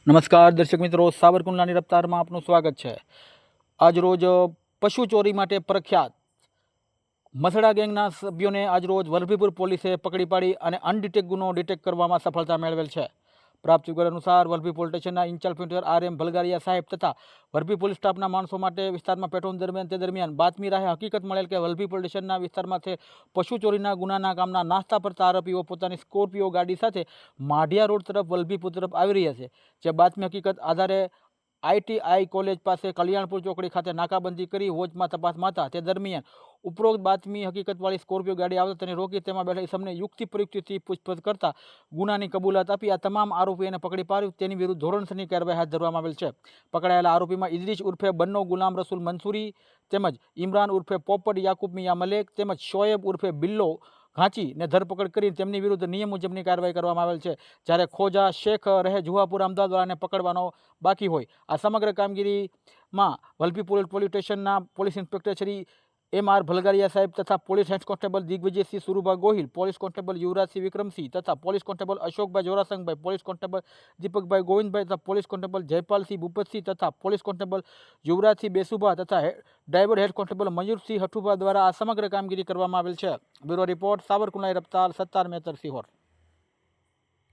નમસ્કાર દર્શક મિત્રો, સાવરકુંડલાની રફતારમાં આપનું સ્વાગત છે। આજરોજ પશુ ચોરી માટે પ્રખ્યાત મસડા ગેંગના સભ્યોને આજરોજ વલભીપુર પોલીસે પકડી પાડી અને અનડિટેક્ટ ગુનો ડિટેક્ટ કરવામાં સફળતા મેળવેલ છે। પ્રાપ્ત વિગત અનુસાર વલભી પોલીસ સ્ટેશનના ઇન્ચાર્જ ઇન્સ્પેક્ટર RM ભલગારિયા સાહેબ તથા વલભી પોલીસ સ્ટાફના માણસો માટે વિસ્તારમાં પેટ્રોલ દરમિયાન બાતમી રાહે હકીકત મળેલ કે વલભી પોલીસ સ્ટેશનના વિસ્તારમાંથી પશુ ચોરીના ગુનાના કામના નાસ્તા પડતા આરોપીઓ પોતાની સ્કોર્પિયો ગાડી સાથે માઢિયા રોડ તરફ વલભીપુર તરફ આવી રહ્યા છે। જે બાતમી હકીકત આધારે ITI કોલેજ પાસે કલ્યાણપુર ચોકડી ખાતે નાકાબંધી કરી વોચમાં તપાસમાં હતા। તે દરમિયાન ઉપરોક્ત બાતમી હકીકતવાળી સ્કોર્પિયો ગાડી આવતા તેને રોકી તેમાં બેઠા ઇસમને યુક્તિ પ્રયુક્તિથી પૂછપરછ કરતા ગુનાની કબૂલાત આપી આ તમામ આરોપીઓને પકડી પાડ્યું તેની વિરુદ્ધ ધોરણસરની કાર્યવાહી હાથ ધરવામાં આવેલ છે। પકડાયેલા આરોપીમાં ઇદ્રીસ ઉર્ફે બન્નો ગુલામ રસૂલ મંસૂરી તેમજ ઇમરાન ઉર્ફે પોપટ યાકુબ મિયા મલેક તેમજ શોએબ ઉર્ફે બિલ્લો ઘાંચીને ધરપકડ કરી તેમની વિરુદ્ધ નિયમ મુજબની કાર્યવાહી કરવામાં આવેલ છે। જ્યારે ખોજા શેખ રહે જુહાપુર અમદાવાદવાળાને પકડવાનો બાકી હોય। આ સમગ્ર કામગીરીમાં વલભી પોલીસ સ્ટેશનના police inspector Shri MR Bhalgariya સાહેબ તથા police head constable Digvijaysinh Surubha Gohil, police constable Yuvrajsinh Vikramsinh તથા police constable Ashokbhai Jorasangbhai, police constable Deepakbhai Govindbhai તથા પોલીસ કોન્સ્ટેબલ જયપાલસિંહ ભૂપતસિંહ તથા પોલીસ કોન્સ્ટેબલ યુવરાજસિંહ બેસુભા તથા driver head constable Mayursinh Hathubha દ્વારા આ સમગ્ર કામગીરી કરવામાં આવેલ છે। Bureau report, Savarkundla Raftar, Sattar Metar, Sihor.